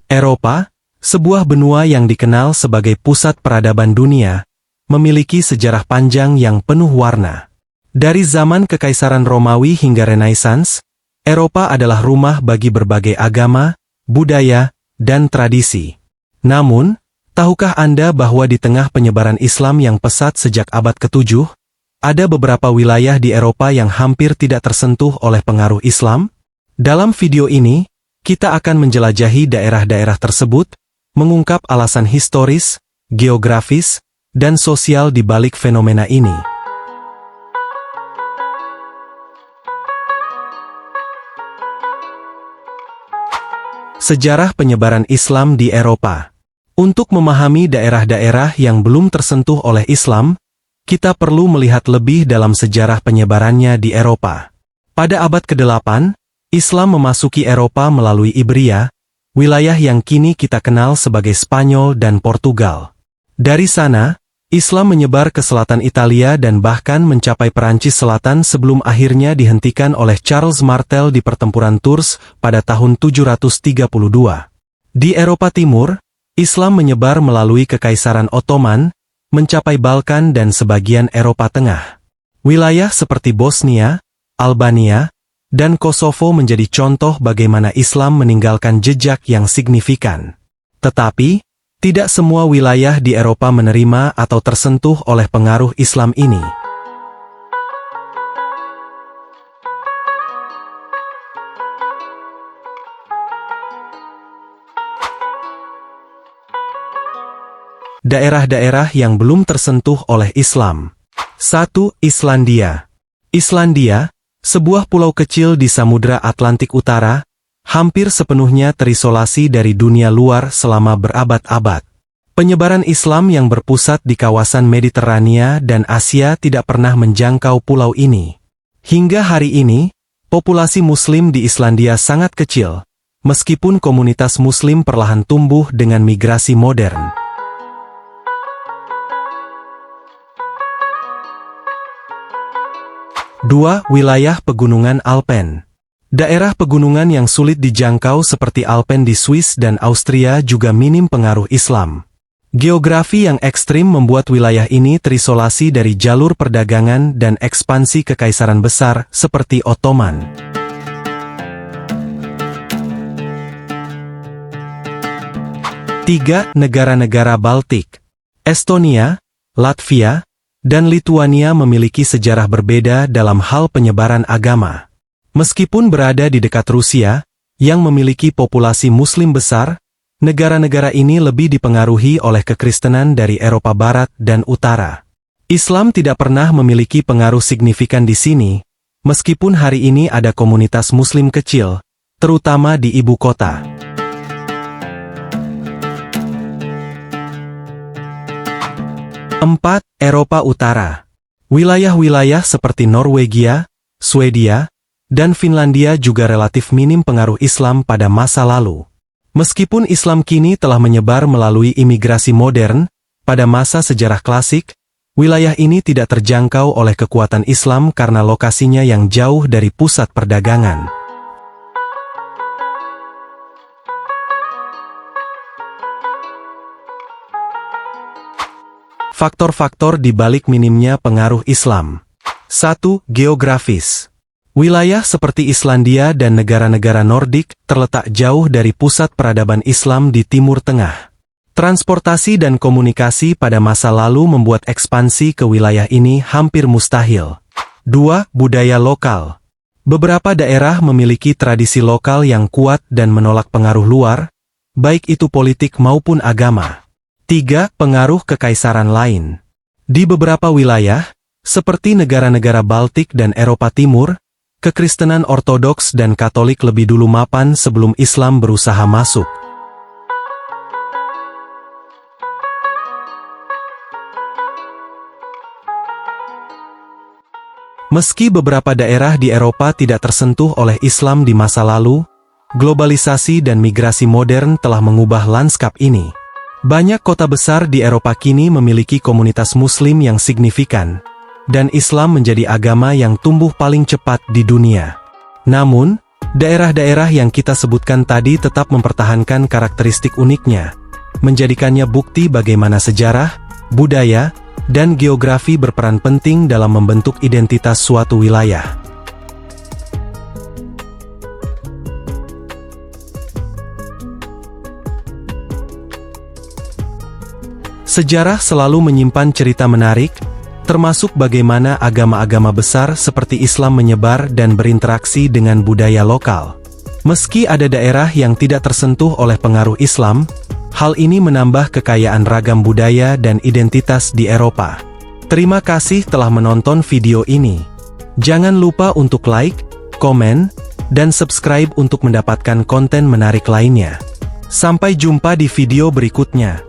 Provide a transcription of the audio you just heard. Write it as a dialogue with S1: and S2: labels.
S1: Eropa, sebuah benua yang dikenal sebagai pusat peradaban dunia, memiliki sejarah panjang yang penuh warna. Dari zaman Kekaisaran Romawi hingga Renaissance, Eropa adalah rumah bagi berbagai agama, budaya, dan tradisi. Namun, tahukah Anda bahwa di tengah penyebaran Islam yang pesat sejak abad ke-7, ada beberapa wilayah di Eropa yang hampir tidak tersentuh oleh pengaruh Islam? Dalam video ini, kita akan menjelajahi daerah-daerah tersebut, mengungkap alasan historis, geografis, dan sosial di balik fenomena ini. Sejarah penyebaran Islam di Eropa. Untuk memahami daerah-daerah yang belum tersentuh oleh Islam, kita perlu melihat lebih dalam sejarah penyebarannya di Eropa. Pada abad ke-8, Islam memasuki Eropa melalui Iberia, wilayah yang kini kita kenal sebagai Spanyol dan Portugal. Dari sana, Islam menyebar ke selatan Italia dan bahkan mencapai Perancis Selatan sebelum akhirnya dihentikan oleh Charles Martel di pertempuran Tours pada tahun 732. Di Eropa Timur, Islam menyebar melalui Kekaisaran Ottoman, mencapai Balkan dan sebagian Eropa Tengah. Wilayah seperti Bosnia, Albania, dan Kosovo menjadi contoh bagaimana Islam meninggalkan jejak yang signifikan. Tetapi, tidak semua wilayah di Eropa menerima atau tersentuh oleh pengaruh Islam ini. Daerah-daerah yang belum tersentuh oleh Islam. 1. Islandia. Islandia, sebuah pulau kecil di Samudra Atlantik Utara, hampir sepenuhnya terisolasi dari dunia luar selama berabad-abad. Penyebaran Islam yang berpusat di kawasan Mediterania dan Asia tidak pernah menjangkau pulau ini. Hingga hari ini, populasi Muslim di Islandia sangat kecil, meskipun komunitas Muslim perlahan tumbuh dengan migrasi modern. 2. Wilayah pegunungan Alpen. Daerah pegunungan yang sulit dijangkau seperti Alpen di Swiss dan Austria juga minim pengaruh Islam. Geografi yang ekstrim membuat wilayah ini terisolasi dari jalur perdagangan dan ekspansi kekaisaran besar seperti Ottoman. 3. Negara-negara Baltik. Estonia, Latvia, dan Lituania memiliki sejarah berbeda dalam hal penyebaran agama. Meskipun berada di dekat Rusia, yang memiliki populasi Muslim besar, negara-negara ini lebih dipengaruhi oleh kekristenan dari Eropa Barat dan Utara. Islam tidak pernah memiliki pengaruh signifikan di sini, meskipun hari ini ada komunitas Muslim kecil, terutama di ibu kota. 4. Eropa Utara. Wilayah-wilayah seperti Norwegia, Swedia, dan Finlandia juga relatif minim pengaruh Islam pada masa lalu. Meskipun Islam kini telah menyebar melalui imigrasi modern, pada masa sejarah klasik, wilayah ini tidak terjangkau oleh kekuatan Islam karena lokasinya yang jauh dari pusat perdagangan. Faktor-faktor di balik minimnya pengaruh Islam. 1. Geografis. Wilayah seperti Islandia dan negara-negara Nordik terletak jauh dari pusat peradaban Islam di Timur Tengah. Transportasi dan komunikasi pada masa lalu membuat ekspansi ke wilayah ini hampir mustahil. 2. Budaya lokal. Beberapa daerah memiliki tradisi lokal yang kuat dan menolak pengaruh luar, baik itu politik maupun agama. 3. Pengaruh kekaisaran lain. Di beberapa wilayah, seperti negara-negara Baltik dan Eropa Timur, kekristenan Ortodoks dan Katolik lebih dulu mapan sebelum Islam berusaha masuk. Meski beberapa daerah di Eropa tidak tersentuh oleh Islam di masa lalu, globalisasi dan migrasi modern telah mengubah lanskap ini. Banyak kota besar di Eropa kini memiliki komunitas Muslim yang signifikan, dan Islam menjadi agama yang tumbuh paling cepat di dunia. Namun, Daerah-daerah yang kita sebutkan tadi tetap mempertahankan karakteristik uniknya, menjadikannya bukti bagaimana sejarah, budaya, dan geografi berperan penting dalam membentuk identitas suatu wilayah. Sejarah selalu menyimpan cerita menarik, termasuk bagaimana agama-agama besar seperti Islam menyebar dan berinteraksi dengan budaya lokal. Meski ada daerah yang tidak tersentuh oleh pengaruh Islam, hal ini menambah kekayaan ragam budaya dan identitas di Eropa. Terima kasih telah menonton video ini. Jangan lupa untuk like, komen, dan subscribe untuk mendapatkan konten menarik lainnya. Sampai jumpa di video berikutnya.